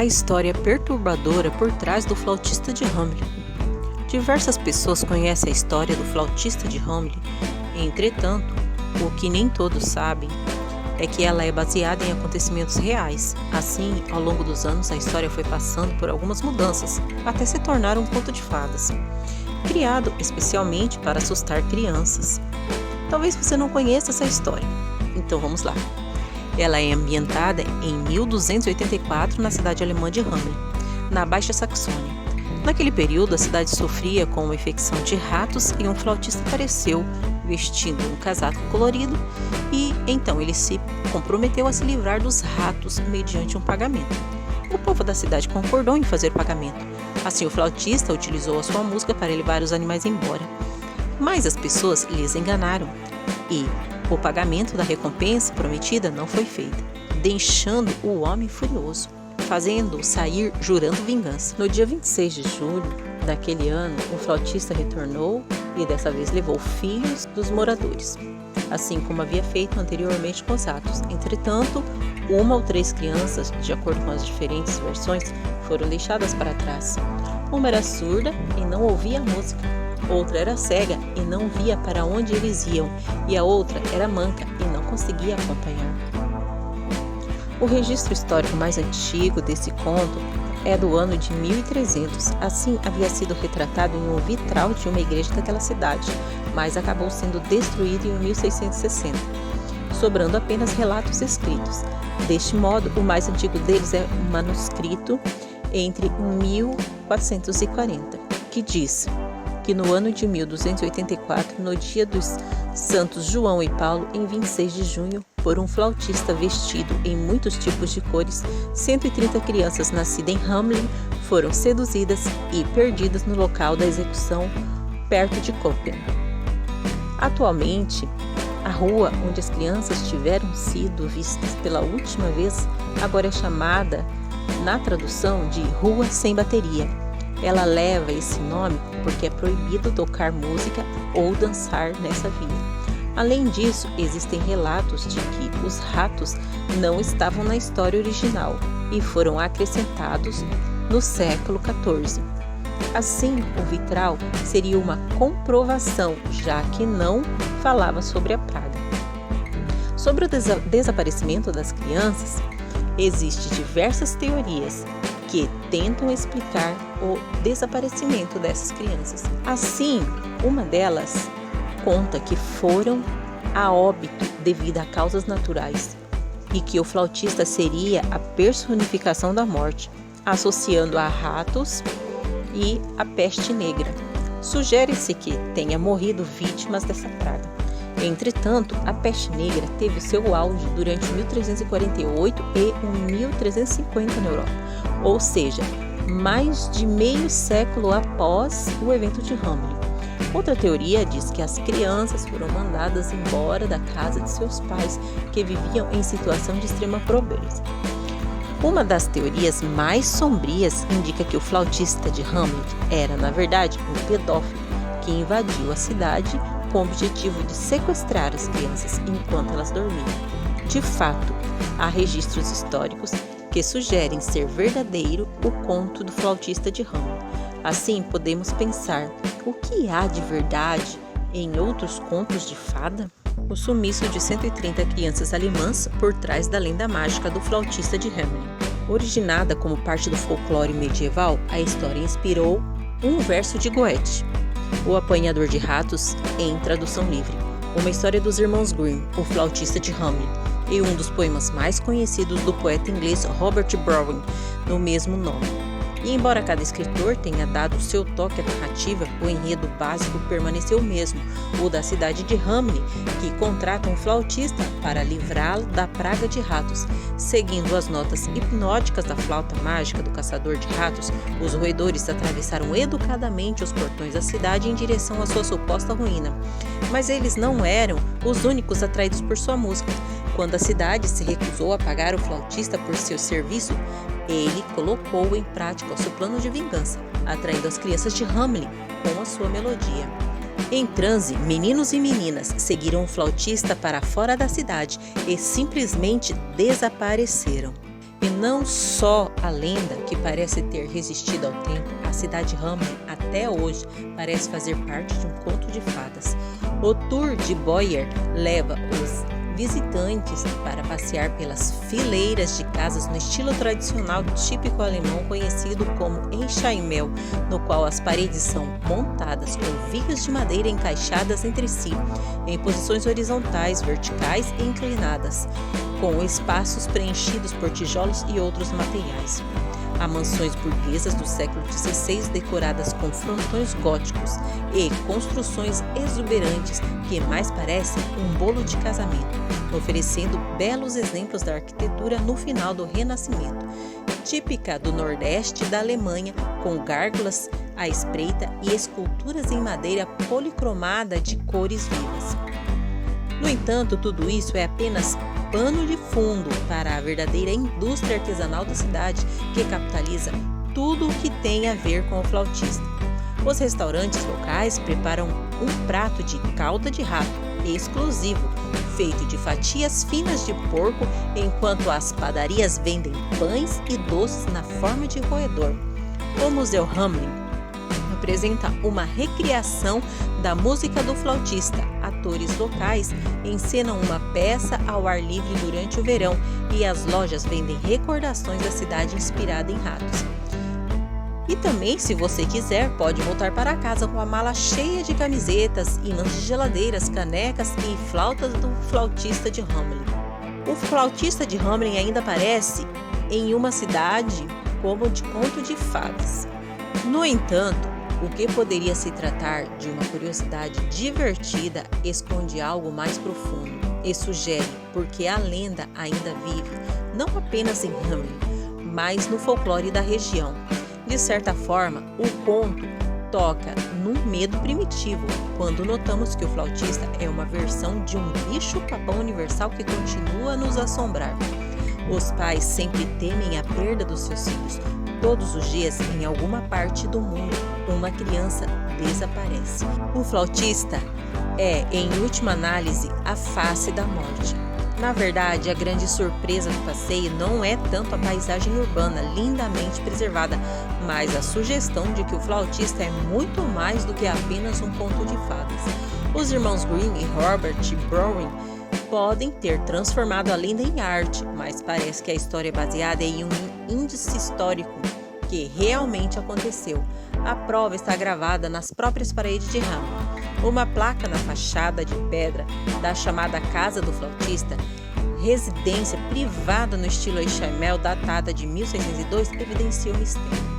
a história perturbadora por trás do flautista de Hamelin. Diversas pessoas conhecem a história do flautista de Hamelin, entretanto, o que nem todos sabem é que ela é baseada em acontecimentos reais. Assim, ao longo dos anos, a história foi passando por algumas mudanças, até se tornar um conto de fadas, criado especialmente para assustar crianças. Talvez você não conheça essa história, então vamos lá. Ela é ambientada em 1284 na cidade alemã de Hamelin, na Baixa Saxônia. Naquele período, a cidade sofria com uma infecção de ratos e um flautista apareceu vestindo um casaco colorido e então ele se comprometeu a se livrar dos ratos mediante um pagamento. O povo da cidade concordou em fazer pagamento. Assim, o flautista utilizou a sua música para levar os animais embora. Mas as pessoas lhes enganaram e o pagamento da recompensa prometida não foi feito, deixando o homem furioso, fazendo-o sair jurando vingança. No dia 26 de julho daquele ano, o flautista retornou e dessa vez levou filhos dos moradores, assim como havia feito anteriormente com os ratos. Entretanto, 1 ou 3 crianças, de acordo com as diferentes versões, foram deixadas para trás. Uma era surda e não ouvia a música. Outra era cega e não via para onde eles iam, e a outra era manca e não conseguia acompanhar. O registro histórico mais antigo desse conto é do ano de 1300. Assim, havia sido retratado em um vitral de uma igreja daquela cidade, mas acabou sendo destruído em 1660, sobrando apenas relatos escritos. Deste modo, o mais antigo deles é um manuscrito entre 1440, que diz que no ano de 1284, no dia dos santos João e Paulo, em 26 de junho, por um flautista vestido em muitos tipos de cores, 130 crianças nascidas em Hamelin foram seduzidas e perdidas no local da execução, perto de Koppen. Atualmente, a rua onde as crianças tiveram sido vistas pela última vez agora é chamada, na tradução, de Rua Sem Bateria. Ela leva esse nome porque é proibido tocar música ou dançar nessa via. Além disso, existem relatos de que os ratos não estavam na história original e foram acrescentados no século XIV. Assim, o vitral seria uma comprovação, já que não falava sobre a praga. Sobre o desaparecimento das crianças, existem diversas teorias que tentam explicar o desaparecimento dessas crianças. Assim, uma delas conta que foram a óbito devido a causas naturais e que o flautista seria a personificação da morte, associando a ratos e a peste negra. Sugere-se que tenha morrido vítimas dessa praga. Entretanto, a peste negra teve seu auge durante 1348 e 1350 na Europa, ou seja, mais de meio século após o evento de Hamelin. Outra teoria diz que as crianças foram mandadas embora da casa de seus pais, que viviam em situação de extrema pobreza. Uma das teorias mais sombrias indica que o flautista de Hamelin era, na verdade, um pedófilo que invadiu a cidade com o objetivo de sequestrar as crianças enquanto elas dormiam. De fato, há registros históricos que sugerem ser verdadeiro o conto do flautista de Hamelin. Assim, podemos pensar, o que há de verdade em outros contos de fada? O sumiço de 130 crianças alemãs por trás da lenda mágica do flautista de Hamelin. Originada como parte do folclore medieval, a história inspirou um verso de Goethe, O Apanhador de Ratos, em tradução livre, uma história dos irmãos Grimm, o flautista de Hamelin, e um dos poemas mais conhecidos do poeta inglês Robert Browning, no mesmo nome. E embora cada escritor tenha dado seu toque à narrativa, o enredo básico permaneceu o mesmo, o da cidade de Hamelin, que contrata um flautista para livrá-lo da praga de ratos. Seguindo as notas hipnóticas da flauta mágica do caçador de ratos, os roedores atravessaram educadamente os portões da cidade em direção à sua suposta ruína. Mas eles não eram os únicos atraídos por sua música. Quando a cidade se recusou a pagar o flautista por seu serviço, ele colocou em prática o seu plano de vingança, atraindo as crianças de Hamelin com a sua melodia. Em transe, meninos e meninas seguiram o flautista para fora da cidade e simplesmente desapareceram. E não só a lenda que parece ter resistido ao tempo, a cidade de Hamelin até hoje parece fazer parte de um conto de fadas. O tour de Boyer leva os visitantes para passear pelas fileiras de casas no estilo tradicional típico alemão conhecido como Einstein-Mel, no qual as paredes são montadas com vigas de madeira encaixadas entre si, em posições horizontais, verticais e inclinadas, com espaços preenchidos por tijolos e outros materiais. Há mansões burguesas do século XVI decoradas com frontões góticos e construções exuberantes que mais parecem um bolo de casamento, oferecendo belos exemplos da arquitetura no final do Renascimento, típica do Nordeste da Alemanha, com gárgulas à espreita e esculturas em madeira policromada de cores vivas. No entanto, tudo isso é apenas pano de fundo para a verdadeira indústria artesanal da cidade, que capitaliza tudo o que tem a ver com o flautista. Os restaurantes locais preparam um prato de cauda de rato exclusivo, feito de fatias finas de porco, enquanto as padarias vendem pães e doces na forma de roedor. O Museu Hamelin apresenta uma recriação da música do flautista. Atores locais encenam uma peça ao ar livre durante o verão e as lojas vendem recordações da cidade inspirada em ratos. E também, se você quiser, pode voltar para casa com a mala cheia de camisetas, ímãs de geladeiras, canecas e flautas do flautista de Hamelin. O flautista de Hamelin ainda aparece em uma cidade como de conto de fadas. No entanto, o que poderia se tratar de uma curiosidade divertida esconde algo mais profundo e sugere porque a lenda ainda vive não apenas em Hamelin, mas no folclore da região. De certa forma, o conto toca num medo primitivo quando notamos que o flautista é uma versão de um bicho-papão universal que continua a nos assombrar. Os pais sempre temem a perda dos seus filhos. Todos os dias, em alguma parte do mundo, uma criança desaparece. O flautista é, em última análise, a face da morte. Na verdade, a grande surpresa do passeio não é tanto a paisagem urbana lindamente preservada, mas a sugestão de que o flautista é muito mais do que apenas um conto de fadas. Os irmãos Grimm e Robert Browning podem ter transformado a lenda em arte, mas parece que a história é baseada em um índice histórico que realmente aconteceu. A prova está gravada nas próprias paredes de Hamelin. Uma placa na fachada de pedra da chamada Casa do Flautista, residência privada no estilo Einstein-Mel, datada de 1602, evidencia o mistério.